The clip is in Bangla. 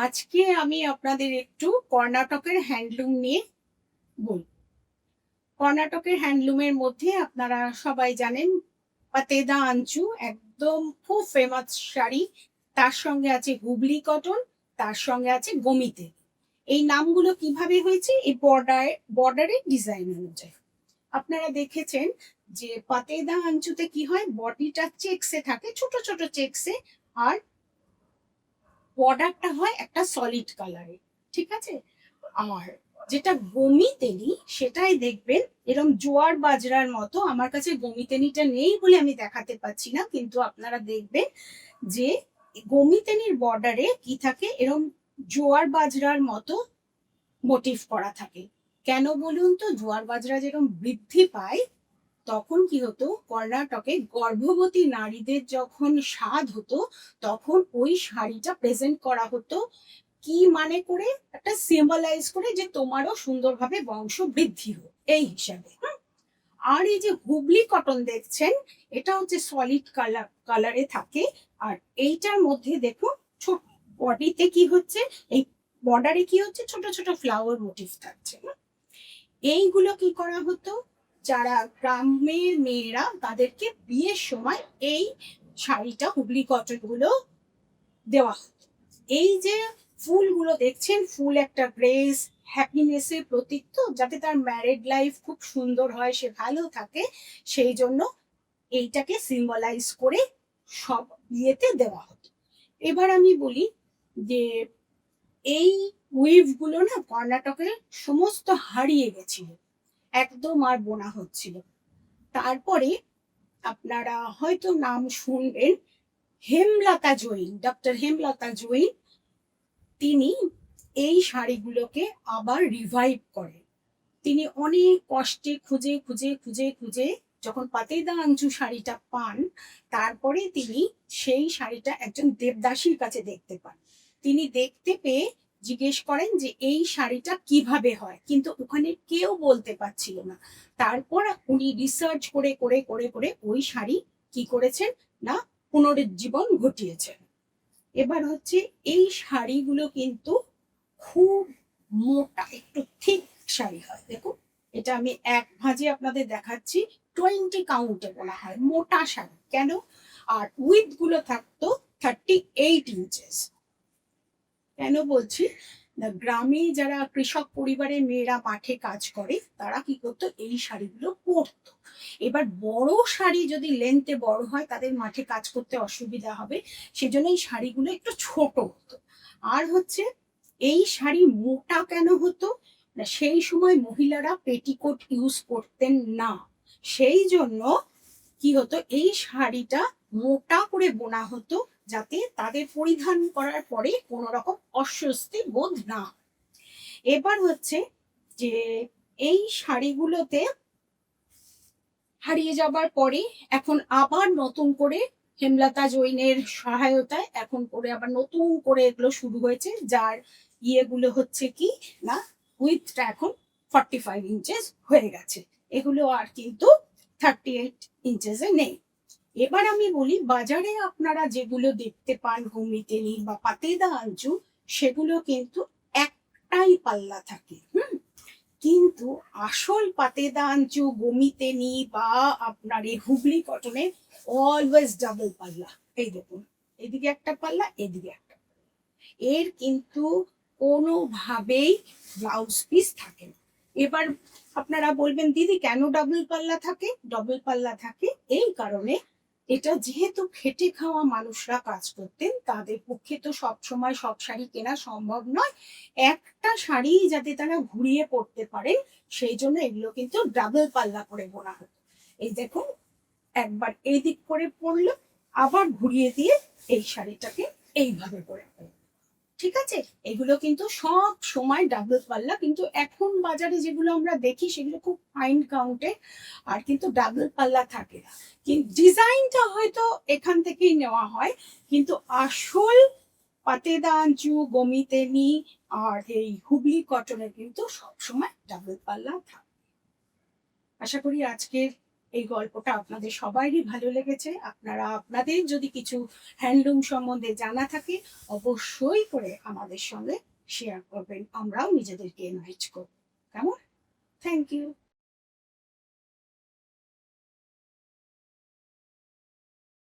আজকে আমি আপনাদের একটু কর্ণাটকের হ্যান্ডলুম নিয়ে বলব। কর্ণাটকের হ্যান্ডলুমের মধ্যে আপনারা সবাই জানেন পাতেদা আঞ্চু একদম খুব ফেমাস শাড়ি। তার সঙ্গে আছে হুবলি কটন, তার সঙ্গে আছে গমিতে। এই নামগুলো কিভাবে হয়েছে? এই বর্ডারের ডিজাইন অনুযায়ী। আপনারা দেখেছেন যে পাতেদা আঞ্চুতে কি হয়, বডিটা চেকসে থাকে, ছোট ছোট চেকসে, আর বর্ডারটা হয় একটা সলিড কালারে। ঠিক আছে? আর যেটা গমিতেনি সেটাই দেখবেন এরম জোয়ার বাজরার মতো। আমার কাছে গমিতেনিটা নেই বলে আমি দেখাতে পাচ্ছি না, কিন্তু আপনারা দেখবেন যে গমিতেনির বর্ডারে কি থাকে, এরম জোয়ার বাজরার মতো মোটিভ করা থাকে। কেন বলুন তো? জোয়ার বাজরা যেরকম বৃদ্ধি পায়, তখন কি হতো, কর্ণাটকে গর্ভবতী নারীদের যখন স্বাদ হতো, তখন ওই শাড়িটা প্রেজেন্ট করা হতো কি মানে করে, একটা সিম্বলাইজ করে যে তোমারও সুন্দরভাবে বংশ বৃদ্ধি হোক, এই হিসাবে। আর এই যে হুবলি কটন দেখছেন, এটা হচ্ছে সলিড কালারে থাকে। আর এইটার মধ্যে দেখুন ছোট বডিতে কি হচ্ছে, এই বর্ডারে কি হচ্ছে, ছোট ছোট ফ্লাওয়ার মোটিভ থাকছে। এইগুলো কি করা হতো, যারা গ্রামের মেয়েরা তাদেরকে বিয়ের সময় এই শাড়িটা হুবলি কটন গুলো দেওয়া হতো। এই যে ফুলগুলো দেখছেন, ফুল একটা গ্রেস হ্যাপিনেসের প্রতীক, তো যাতে তার ম্যারিড লাইফ খুব সুন্দর হয়, সে ভালো থাকে, সেই জন্য এইটাকে সিম্বলাইজ করে সব বিয়েতে দেওয়া হতো। এবার আমি বলি যে এই উইভ গুলো না কর্ণাটকে সমস্ত হারিয়ে গেছিল, একদম আর বোনা হচ্ছিল। তারপরে আপনারা হয়তো নাম শুনবেন হেমলতা জৈন, ডক্টর হেমলতা জৈন। তিনি এই শাড়িগুলোকে আবার রিভাইভ করেন। তিনি অনেক কষ্টে খুঁজে খুঁজে খুঁজে খুঁজে যখন পাতেদা আঞ্চু শাড়িটা পান, তারপরে তিনি সেই শাড়িটা একজন দেবদাসীর কাছে দেখতে পান। তিনি দেখতে পেয়ে জিজ্ঞেস করেন যে এই শাড়িটা কিভাবে হয়, কিন্তু ওখানে কেউ বলতে পারছিল না। তারপর উনি রিসার্চ করে করে করে করে ওই শাড়ি কি করেছেন না, পুনরুজ্জীবন ঘটিয়েছেন। এবার হচ্ছে এই শাড়িগুলো কিন্তু খুব মোটা, একটু ঠিক শাড়ি হয়। দেখুন, এটা আমি এক ভাঁজে আপনাদের দেখাচ্ছি, 20 কাউন্টে বলা হয় মোটা শাড়ি। কেন? আর উইথ গুলো থাকতো 38 ইঞ্চেস। কেন বলছি, গ্রামে যারা কৃষক পরিবারের মেয়েরা মাঠে কাজ করে, তারা কি করতো, এই শাড়িগুলো পরতো। এবার বড় শাড়ি যদি লেন্থে বড় হয়, তাদের মাঠে কাজ করতে অসুবিধা হবে, সেজন্য এই শাড়িগুলো একটু ছোট হতো। আর হচ্ছে এই শাড়ি মোটা কেন হতো না, সেই সময় মহিলারা পেটিকোট ইউজ করতেন না, সেই জন্য কি হতো, এই শাড়িটা মোটা করে বোনা হতো, যাতে তাদের পরিধান করার পরে কোনো রকম অস্বস্তি বোধ না। এবার হচ্ছে যে এই শাড়িগুলোতে হারিয়ে যাবার পরে এখন আবার নতুন করে হেমলতা জৈনের সহায়তায় এখন করে আবার নতুন করে এগুলো শুরু হয়েছে, যার ইয়েগুলো হচ্ছে কি না, উইথটা এখন 45 ইঞ্চেস হয়ে গেছে। এগুলো আর কিন্তু 38 ইঞ্চেসে নেই। এবার আমি বলি, বাজারে আপনারা যেগুলো দেখতে পান গমিতেনি বা পাতেদা আঞ্চু, সেগুলো কিন্তু একটাই পাল্লা থাকে। কিন্তু আসল পাতেদা আঞ্চু গমিতেনি বা আপনার এই হুবলি কটনে অলওয়েজ ডাবল পাল্লা। এই দেখুন, এদিকে একটা পাল্লা, এদিকে একটা। এর কিন্তু কোনোভাবেই ব্লাউজ পিস থাকে না। এবার আপনারা বলবেন, দিদি কেন ডাবল পাল্লা থাকে? ডাবল পাল্লা থাকে এই কারণে, এটা যেহেতু খেটে খাওয়া মানুষরা কাজ করতেন, তাদের পক্ষে তো সব সময় সব শাড়ি কেনা সম্ভব নয়। একটা শাড়ি যাতে তারা ঘুরিয়ে পড়তে পারে, সেই জন্য এগুলো কিন্তু ডাবল পাল্লা করে বোনা হতো। এই দেখুন, একবার এই দিক করে পরলো, আবার ঘুরিয়ে দিয়ে এই শাড়িটাকে এইভাবে করে পরলো। ঠিক আছে? এগুলো কিন্তু সব সময় ডাবল পাল্লা, কিন্তু এখন বাজারে যেগুলো আমরা দেখি সেগুলো খুব ফাইন কাউন্টে, আর কিন্তু ডাবল পাল্লা থাকে না। কিন্তু ডিজাইনটা হয়তো এখান থেকেই নেওয়া হয়, কিন্তু আসল পাতেদা আঞ্চু গমিতেনি আর এই হুবলি কটনের কিন্তু সবসময় ডাবল পাল্লা থাকে। আশা করি আজকের এই গল্পটা আপনাদের সবারই ভালো লেগেছে। আপনারা আপনাদের যদি কিছু হ্যান্ডলুম সম্বন্ধে জানা থাকে অবশ্যই করে আমাদের সঙ্গে শেয়ার করবেন। আমরাও নিজেদেরকে এনরিচ করব। কেমন? Thank you.